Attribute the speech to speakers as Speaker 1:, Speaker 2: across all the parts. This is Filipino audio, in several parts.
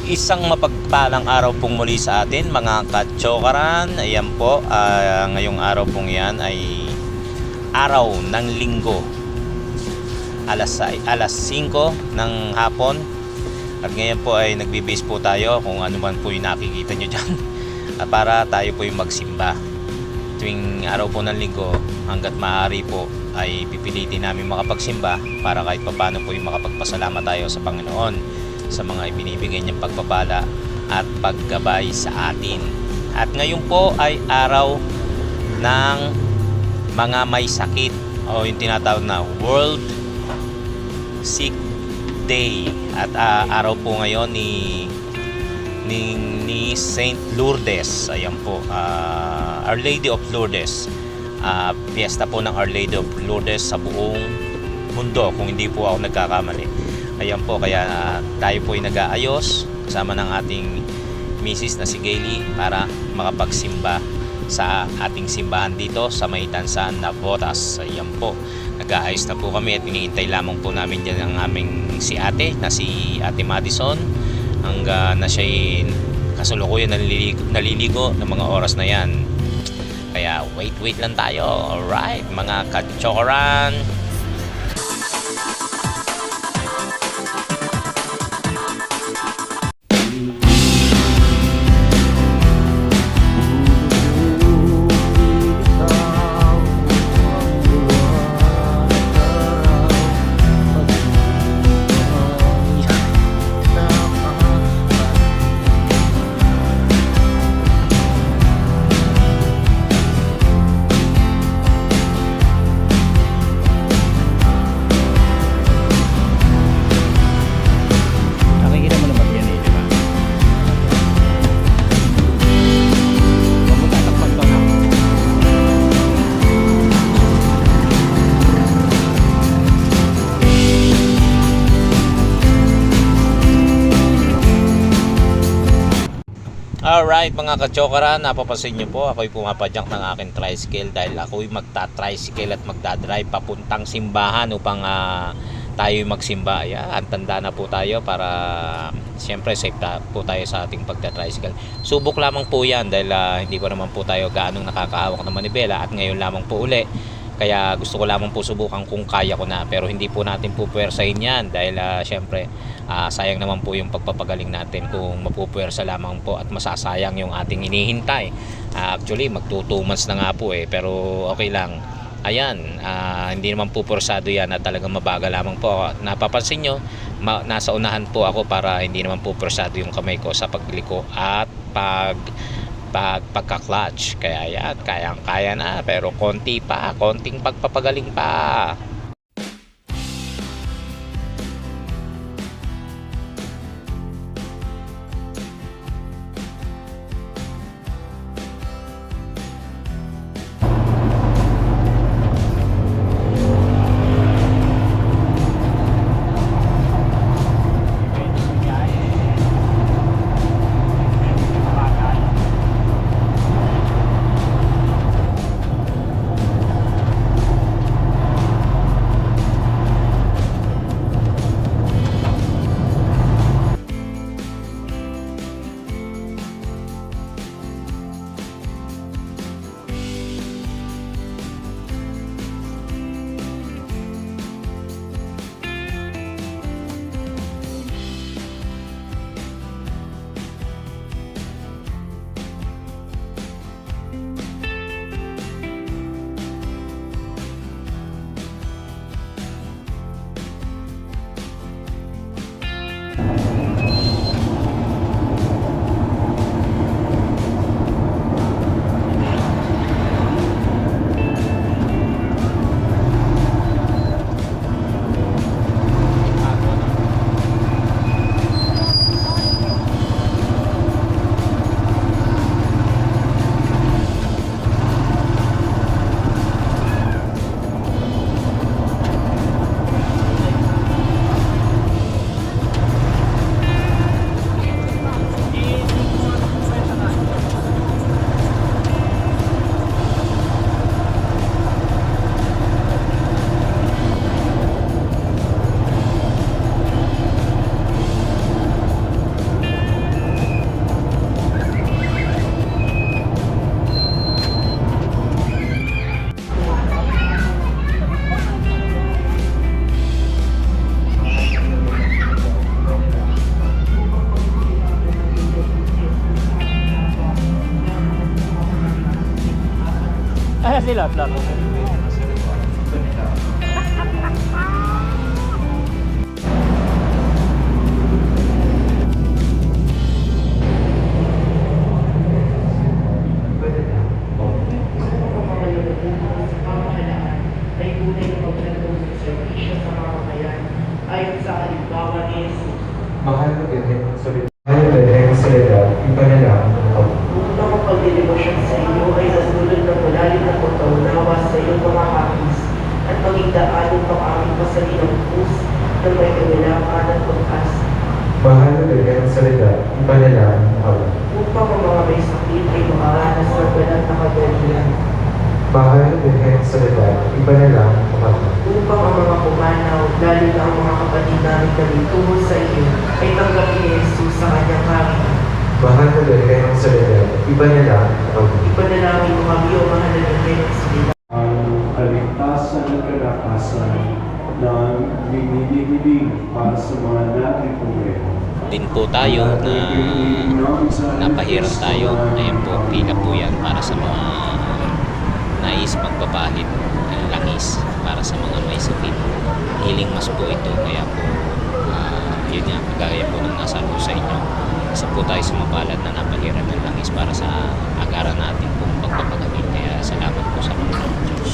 Speaker 1: Isang mapagpalang araw pong muli sa atin mga katsokaran. Ayan po, ngayong araw pong yan ay araw ng linggo, alas 5 ng hapon. At ngayon po ay nagbibis po tayo kung ano man po yung nakikita nyo dyan para tayo po yung magsimba. Tuwing araw po ng linggo, hanggat maaari po ay pipilitin namin makapagsimba para kahit paano po yung makapagpasalamat tayo sa Panginoon sa mga ibinibigay niyang pagpapala at paggabay sa atin. At ngayon po ay araw ng mga may sakit o yung tinatawag na World Sick Day. At araw po ngayon ni Saint Lourdes. Ayan po, Our Lady of Lourdes. Fiesta po ng Our Lady of Lourdes sa buong mundo kung hindi po ako nagkakamali. Ayan po, kaya tayo po ay nag-aayos kasama ng ating misis na si Gayle para makapagsimba sa ating simbahan dito sa may Tansan na Botas. Ayan po, nag-aayos na po kami at iniintay lamang po namin dyan ang aming si ate na si Ate Madison hanggang na siya kasulukuyan naliligo ng mga oras na yan. Kaya wait lang tayo. Alright mga katsokaran. Alright mga katsokaran, napapansin nyo po ako'y pumapadyak ng aking tricycle dahil ako'y magta-tricycle at magdadrive papuntang simbahan upang tayo magsimba. Tanda na po tayo para siyempre safe po tayo sa ating pagta-tricycle. Subok lamang po yan dahil hindi pa naman po tayo gaanong nakakahawak ng manibela at ngayon lamang po uli. Kaya gusto ko lamang po subukan kung kaya ko na, pero hindi po natin pupuwersahin yan dahil siyempre sayang naman po yung pagpapagaling natin kung mapupuwersa lamang po at masasayang yung ating inihintay. Actually mag 2 months na nga po pero okay lang. Ayan, hindi naman po puwersado yan at talagang mabagal lamang po. Napapansin nyo, nasa unahan po ako para hindi naman po puwersado yung kamay ko sa pagliko at pagka-clutch. Kaya yan, kaya na, pero konting pagpapagaling pa.
Speaker 2: sila, flat.
Speaker 3: Ay tunay na magandang serbisyo sa mamamayan ayon sa halimbawa ni Jesus.
Speaker 4: Mahal na Birhen ng Soledad. Mahal na Birhen ng Soledad, ipanalangin mo kami.
Speaker 3: Unang ang pagdedebosyon sa iyo ay nasulod ng malalim na pagkaunawa sa iyong mga hapis at maging daanan pang aming pasalinang pus na may kailangan at pag-asa.
Speaker 4: Mahal na Birhen ng Soledad, ipanalangin mo kami.
Speaker 3: Upang ang mga may sakit ay makaranas ng ganap na kagalian.
Speaker 4: Mahal na Birhen ng Soledad, ipanalangin mo kami.
Speaker 3: Upang ang mga pumanaw, lalo na ang mga kapatid namin na tungo sa iyo, ay tanggapin ni Jesus sa kanyang karingan.
Speaker 4: Mahal na Birhen ng Soledad, ipanalangin mo kami.
Speaker 3: Ipanalangin mo kami o mahal na Birhen
Speaker 5: ang kaligtasan at kalakasan ng binibining para sa mga nakipumeho.
Speaker 1: Din po tayo na napahiran tayo. Ayan po, pila po yan para sa mga nais magpapahid ng langis para sa mga may sakit. Healing mas po ito. Kaya po, yun nga, kagaya po ng nasa po sa inyo. Isa po tayo sa mapalad na napahiran ng langis para sa agaran natin pong pagpapagaling. Kaya salamat po sa mga Diyos.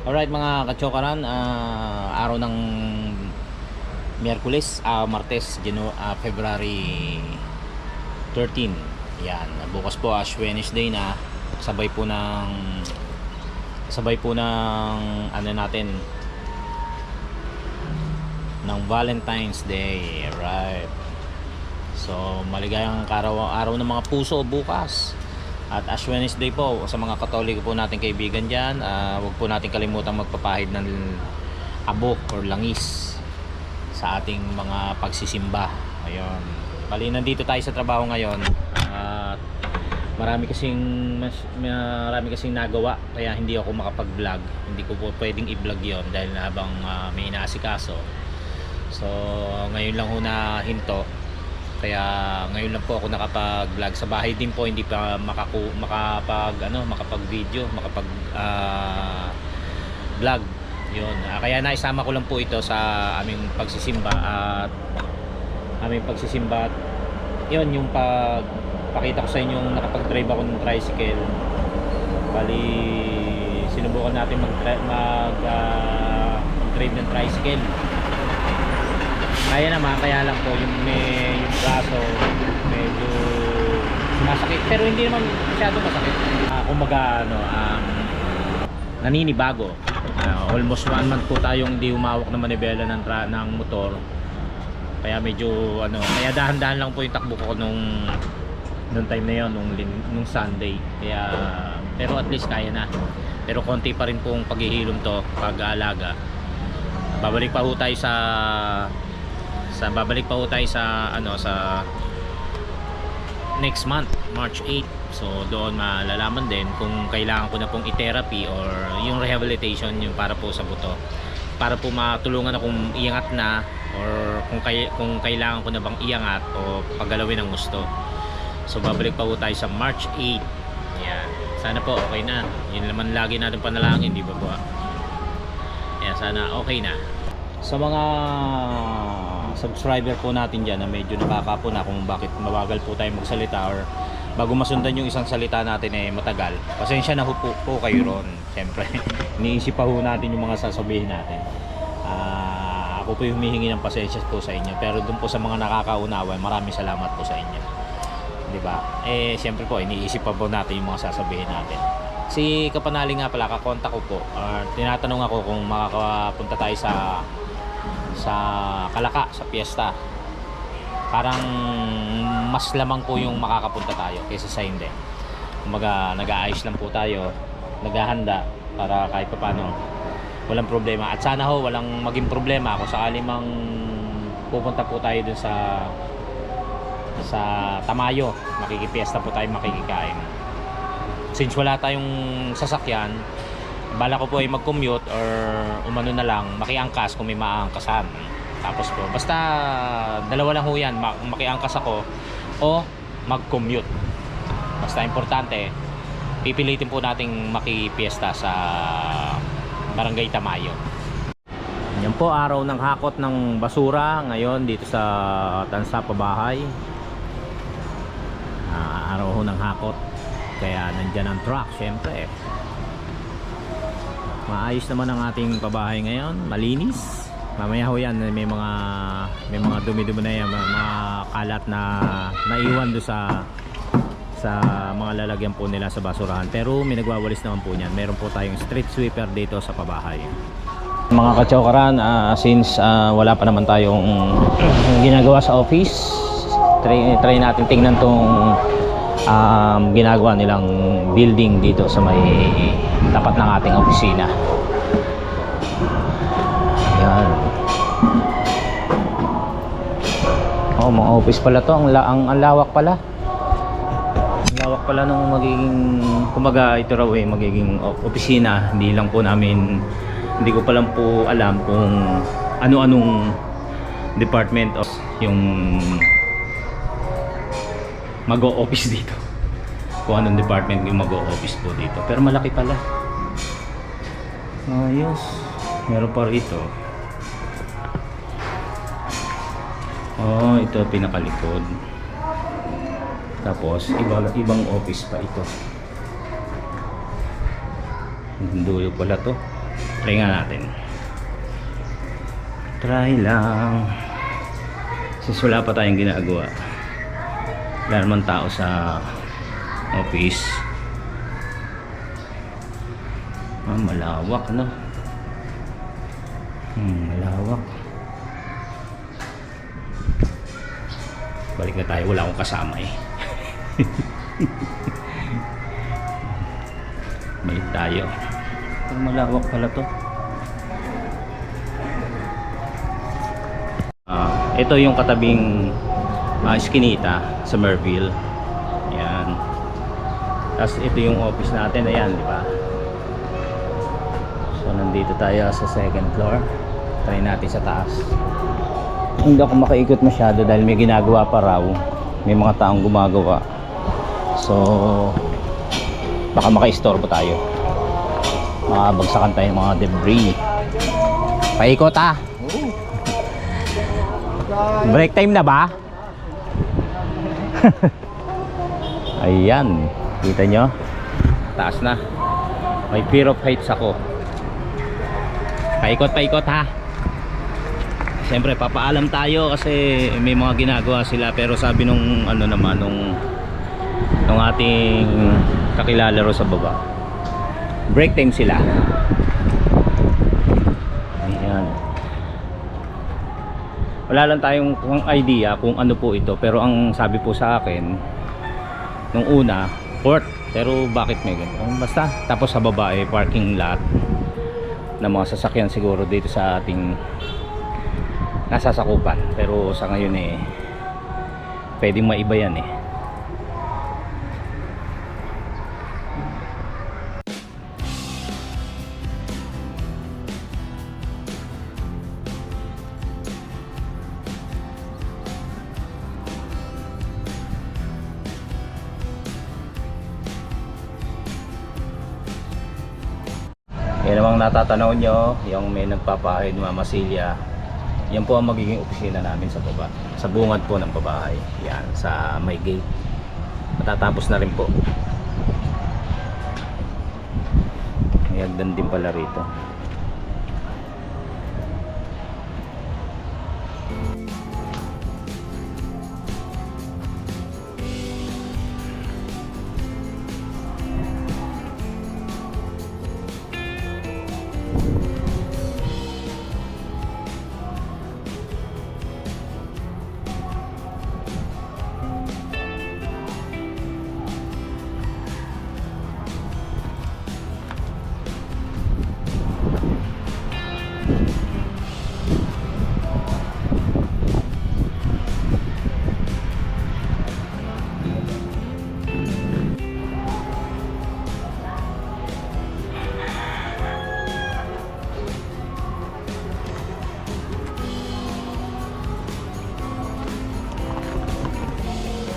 Speaker 1: Alright mga kachokaran, araw ng Miyerkules, Martes, February 13. Yan, bukas po Ash Wednesday na. Sabay po ng ano natin ng Valentine's Day, right? So maligayang araw ng mga puso bukas. At Ash Wednesday po sa mga Katoliko po natin kaibigan dyan, huwag po natin kalimutan magpapahid ng abok or langis sa ating mga pagsisimba. Ayun, bali nandito tayo sa trabaho ngayon at marami kasing nagawa, kaya hindi ako makapag-vlog. Hindi ko po pwedeng i-vlog yon dahil habang may inaasikaso. So ngayon lang ho na hinto, kaya ngayon lang po ako nakapag-vlog. Sa bahay din po hindi pa makapag-video, vlog. 'Yun. Kaya naisama ko lang po ito sa aming pagsisimba at 'yun yung pakita ko sa inyo nakapag-drive ako ng tricycle. Bali sinubukan natin mag-drive ng tricycle. Kaya naman, kaya lang po yung braso medyo masakit, pero hindi naman masyado masakit. Kumbaga naninibago. Almost 1 month po tayong hindi humawak ng manibela ng motor. Kaya medyo kaya dahan-dahan lang po yung takbo ko nung time na yon, nung Sunday. Kaya pero at least kaya na. Pero konti pa rin pong paghihilom to, pag-aalaga. Babalik pa ho tayo sa next month, March 8. So doon malalaman din kung kailangan ko na pong i-therapy or yung rehabilitation, yung para po sa buto, para po matulungan akong iangat na, or kung kailangan ko na bang iangat o paggalawin ng gusto. So babalik pa po tayo sa March 8. Yan, sana po okay na. Yun naman lagi natin panalangin, di ba po? Yan, sana okay na. Sa mga subscriber po natin dyan na medyo nakakapo na kung bakit mabagal po tayo magsalita or bago masundan yung isang salita natin matagal, pasensya na po kayo ron. Siyempre iniisip pa ho natin yung mga sasabihin natin. Ako po yung humihingi ng pasensya po sa inyo, pero dun po sa mga nakakaunawa, maraming salamat po sa inyo, diba? Siyempre po iniisip pa po natin yung mga sasabihin natin. Si Kapanali nga pala, kakontak ko po, tinatanong ako kung makakapunta tayo sa Kalaka, sa piyesta. Parang mas lamang po yung makakapunta tayo kaysa sa hindi. Kumbaga nag-aayos lang po tayo, naghahanda para kahit pa paano walang problema. At sana ho walang maging problema kung sakali mang pupunta po tayo dun sa Tamayo, makikipiesta po tayo, makikikain. Since wala tayong sasakyan, bala ko po ay mag-commute or umano na lang, makiangkas kung may maangkasan. Tapos po, basta dalawa lang ho yan, makiangkas ako o mag-commute. Basta importante, pipilitin po nating makipiesta sa Barangay Tamayo. Yan po, araw ng hakot ng basura ngayon dito sa Tansa Pabahay. Araw ho ng hakot, kaya nandyan ang truck, syempre. Maayos naman ang ating pabahay ngayon, malinis. Mamaya ho yan, may mga dumi-dumi na yan, mga kalat na naiwan do sa mga lalagyan po nila sa basurahan. Pero may nagwawalis naman po niyan. Meron po tayong street sweeper dito sa pabahay. Mga kachokaran, since wala pa naman tayong ginagawa sa office, try natin tingnan tong ginagawa nilang building dito sa may tapat ng ating opisina. Yan. Mga office pala to. Ang lawak pala. Ang lawak pala nung magiging, kumbaga ito raw magiging opisina. Hindi ko pa lang po alam kung ano-anong department of yung mag-o-office dito, kung anong department yung mag-o-office po dito. Pero malaki pala. Ayos. Meron pa rito. Ito pinakalikod. Tapos ibang office pa ito. Dulo pala to. Try nga natin. Try lang. Since wala pa tayong ginagawa. Wala naman tao sa office. Malawak, no? Malawak. Balik na tayo, wala akong kasama eh. Balik tayo. Malawak pala to. Ito yung katabing Eskinita sa Merville. Yan. Tapos ito yung office natin. Ayan, di ba? So nandito tayo sa second floor. Try natin sa taas. Hindi ako makaikot masyado dahil may ginagawa pa raw. May mga taong gumagawa. So baka maka-istorbo tayo. Makabagsakan tayo ng mga debris. Paikot ah. Break time na ba? Ayan. Kita nyo? Taas na. May fear of heights ako. Paikot ha. Siyempre papaalam tayo kasi may mga ginagawa sila. Pero sabi nung ano naman nung ating kakilala ro sa baba, break time sila. Ayan. Wala lang tayong idea kung ano po ito, pero ang sabi po sa akin nung una, port. Pero bakit may ganun? Basta, tapos sa baba eh, parking lot ng mga sasakyan siguro dito sa ating nasasakupan. Pero sa ngayon eh, pwedeng maiba yan eh. Yan namang natatanaw nyo, yung may nagpapahay ni Mama Celia. Yan po ang magiging opisina namin sa baba. Sa bungad po ng babahay. Yan, sa may gate. Matatapos na rin po. May hagdan din pala rito.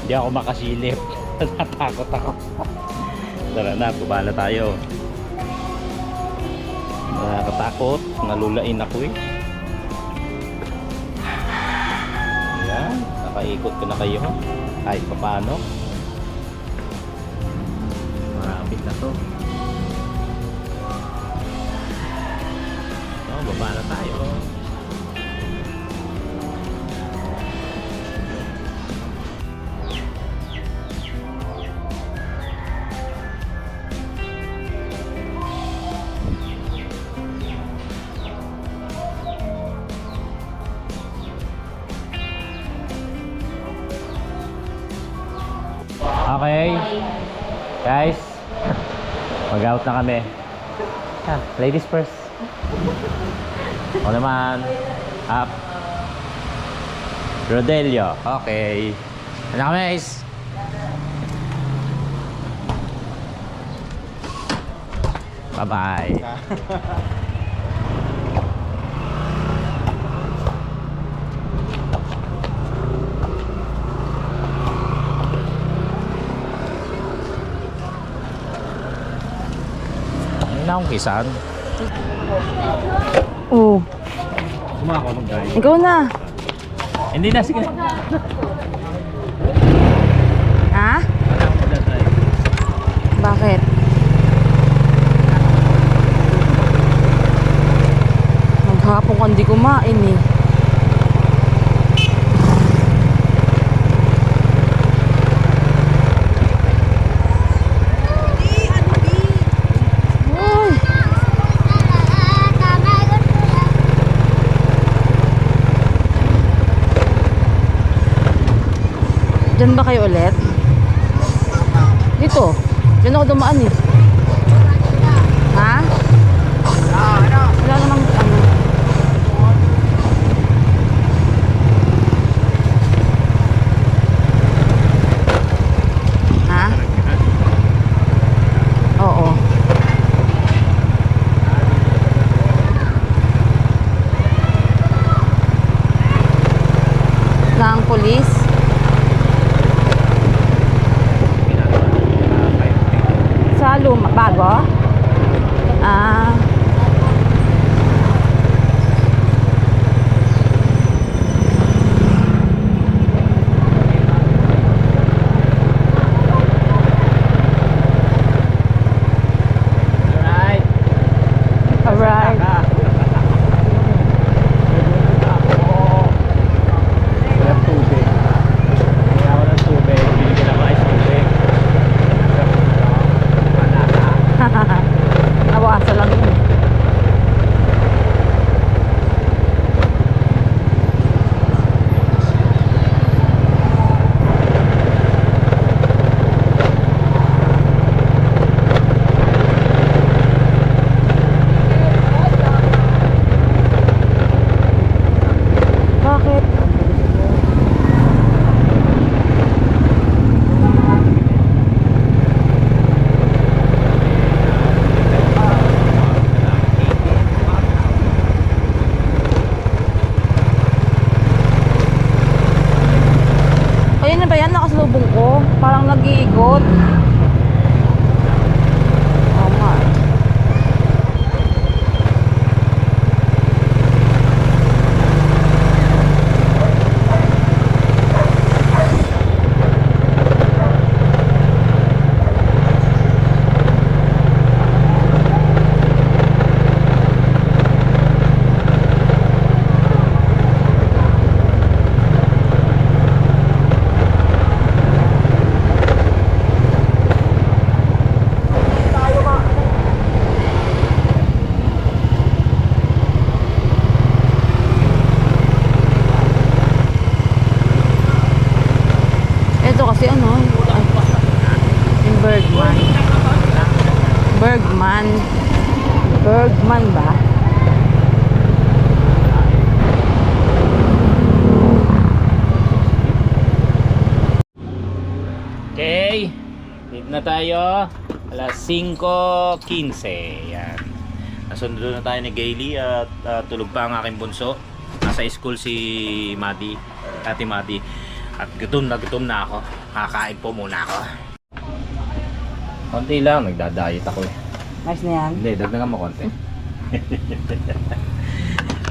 Speaker 1: Hindi ako makasilip. Natakot ako. Tara na, baba na tayo. Nakakatakot. Nalulain ako eh. Ayan. Nakaikot ko na kayo. Kahit pa paano. Marapit na to. So, baba na tayo. Okay, guys, mag-out na kami. Ladies first. O naman, up. Rodelio, okay. Ano kami guys? Bye-bye. Akong kisan.
Speaker 2: Oo.
Speaker 1: Sumako mag-drive.
Speaker 2: Ikaw na.
Speaker 1: Hindi na, sige.
Speaker 2: Ha? Bakit? Hindi kumain eh. Uy. Diyan ba kayo ulit? Dito. Diyan ako dumaan eh. Ha? Wala namang ano. Ha? Oo. Ng polis? Sa luma, bago? Ah. Alright. Nawasan lang yun. Bakit? Ayun na ba yan? Nakasalubong ko. Parang nag-iigot. Oo nga. Ito kasi ano, yung Bergman. Bergman. Bergman ba?
Speaker 1: Okay, dito na tayo. Alas 5:15. Yan. Nasundo na tayo ni Gailey at tulog pa ang aking bunso. Nasa school si Madi, Ate Madi. At gutom na ako. Kakain po muna ako. Konti lang, nagda-diet ako eh.
Speaker 2: Nice na yan.
Speaker 1: Hindi, dagdagan mo konti.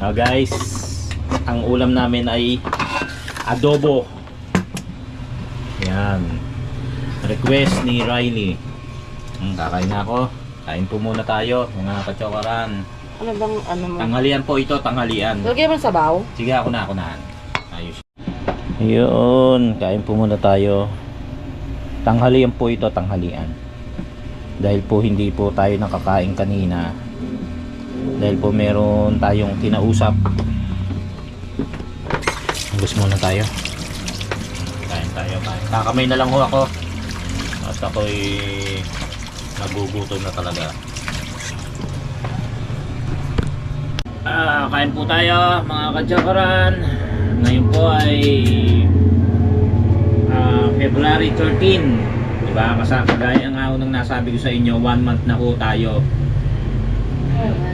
Speaker 1: Now guys, ang ulam namin ay adobo. Yan. Request ni Riley. Kakain na ako. Kain po muna tayo, mga kachokaran.
Speaker 2: Ano bang ano mo?
Speaker 1: Tanghalian po ito, tanghalian.
Speaker 2: Lagyan mo ng sabaw?
Speaker 1: Sige, ako na. Ayos. Yun, kain po muna tayo. Tanghalian po ito, tanghalian. Dahil po hindi po tayo nakakain kanina. Dahil po meron tayong kinausap. Gusto muna tayo. Kain tayo. Kakamay na lang ho ako. At ako'y nagugutom na talaga. Kain po tayo mga kadyakaran. Ngayon po ay February 13. Diba? Kagaya nga unang nasabi ko sa inyo, 1 month na po tayo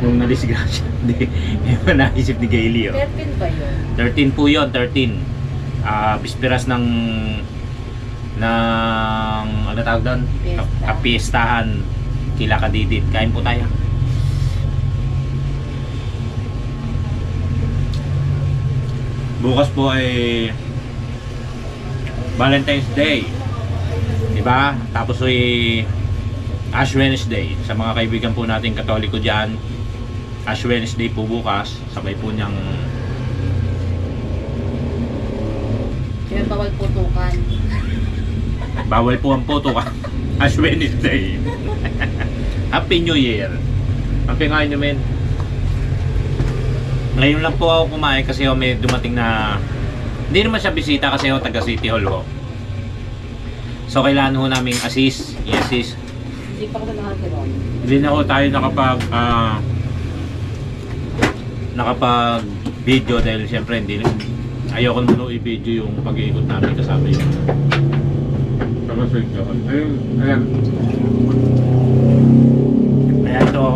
Speaker 1: nung nadisgrasya. Hindi mo naisip ni Gailey.
Speaker 2: 13 ba yun?
Speaker 1: 13 po yun, 13. Bispiras ng ano tawag doon?
Speaker 2: Fiesta.
Speaker 1: Kapiestahan kila Kadidit. Kain po tayo. Bukas po ay Valentine's Day. Diba? Tapos ay Ash Wednesday. Sa mga kaibigan po natin Katoliko dyan, Ash Wednesday po bukas, sabay po niyang
Speaker 2: Kaya bawal putukan.
Speaker 1: bawal po ang photo ka. Ash Wednesday. Happy New Year. Happy nga nyo, men. Ngayon lang po ako kumain kasi may dumating na, hindi naman siya bisita kasi taga City Hall ho. So kailangan ho namin assist. I-assist.
Speaker 2: Hindi pa ko na nakatiron.
Speaker 1: Hindi na ho tayo nakapag video dahil siyempre hindi ayoko na i-video yung pag-iikot namin kasama yung ayan. Ayan ito,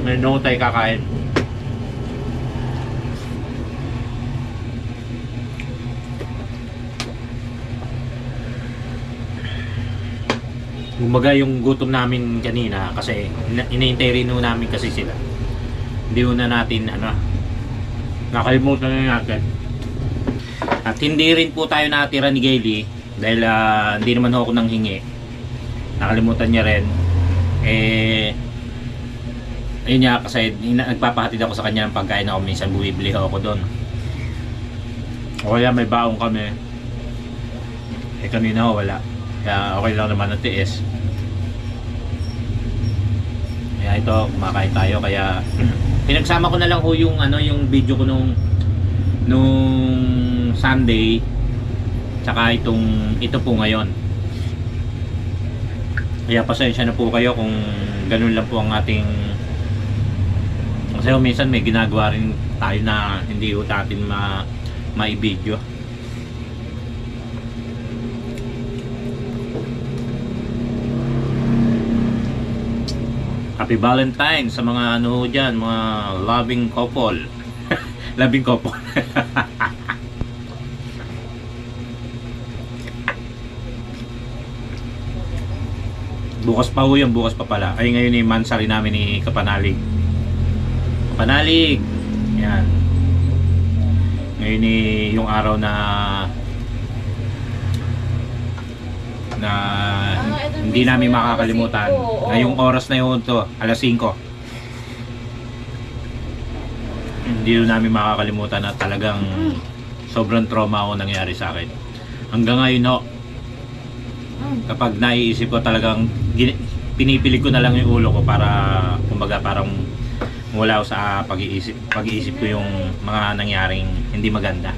Speaker 1: may no tayo kakain. Kumbaga yung gutom namin kanina kasi inaintay rin ho namin kasi sila. Hindi ho na natin nakalimutan na natin. At hindi rin po tayo natira ni Gaily dahil hindi naman ako nang hingi. Nakalimutan niya rin. Ayun niya kasi nagpapahatid ako sa kanya ng pagkain ako. Minsan bumibili ako doon. O kaya may baong kami. Kanina ho wala. Kaya okay lang naman ang tiis. Kaya ito, kumakain tayo. Kaya pinagsama ko na lang ho yung yung video ko nung Sunday tsaka ito po ngayon. Kaya pasensya na po kayo kung ganun lang po ang ating, kasi minsan may ginagawa rin tayo na hindi ho natin ma-video. Happy Valentine sa mga dyan, mga loving couple. Loving couple. Bukas pa ho yan, bukas pa pala. Ay ngayon ni mansari namin ni Kapanalig. Kapanalig! Yan. Ngayon yung araw na hindi namin makakalimutan. Ngayong oras na yun to, alas 5. Hindi namin makakalimutan at talagang sobrang trauma ako nangyari sa akin. Hanggang ngayon no, kapag naiisip ko talagang pinipilig ko na lang yung ulo ko para kumbaga parang wala ako sa pag-iisip ko yung mga nangyaring hindi maganda.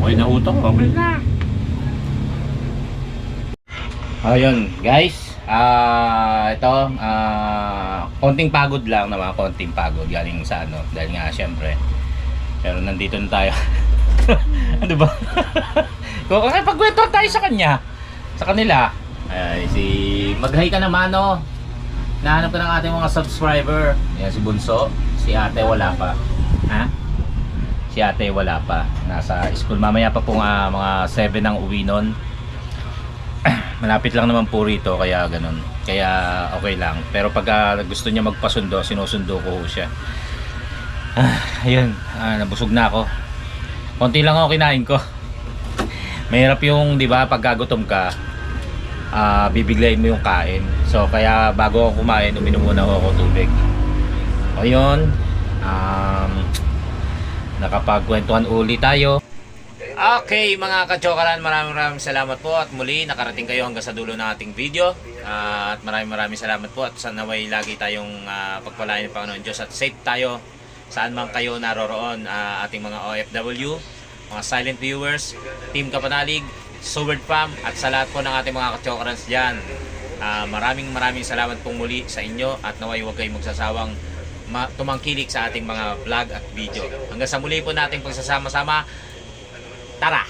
Speaker 1: Okay na uto, okay na. Ayun guys, ito konting pagod lang naman, konting pagod galing sa dahil nga syempre pero nandito na tayo. Ano ba? Kung pagkwento tayo sa kanila. Mag-hi ka naman nahanap ka ng ating mga subscriber. Yan si Bunso, si ate wala pa. Ha? Si ate wala pa, nasa school. Mamaya pa po mga 7 ang uwi nun. Malapit lang naman po rito kaya ganun. Kaya okay lang. Pero pag gusto niya magpasundo, sinusundo ko siya. Ayun, nabusog na ako. Konti lang ako kinain ko. Mahirap yung, di ba, pagkagutom ka, bibiglayin mo yung kain. So kaya bago ako kumain, uminom muna ako tubig. Ayun, nakapagkwentuhan uli tayo. Okay mga kachokaran, maraming salamat po at muli nakarating kayo hanggang sa dulo ng ating video. At maraming salamat po at sanaway lagi tayong pagpalain ng Panginoon Diyos at safe tayo saan man kayo naroroon, ating mga OFW, mga silent viewers, Team Kapanalig, Sword Fam at sa lahat po ng ating mga kachokarans dyan. Maraming salamat pong muli sa inyo at naway huwag kayong magsasawang tumangkilik sa ating mga vlog at video. Hanggang sa muli po nating pagsasama-sama. Tara!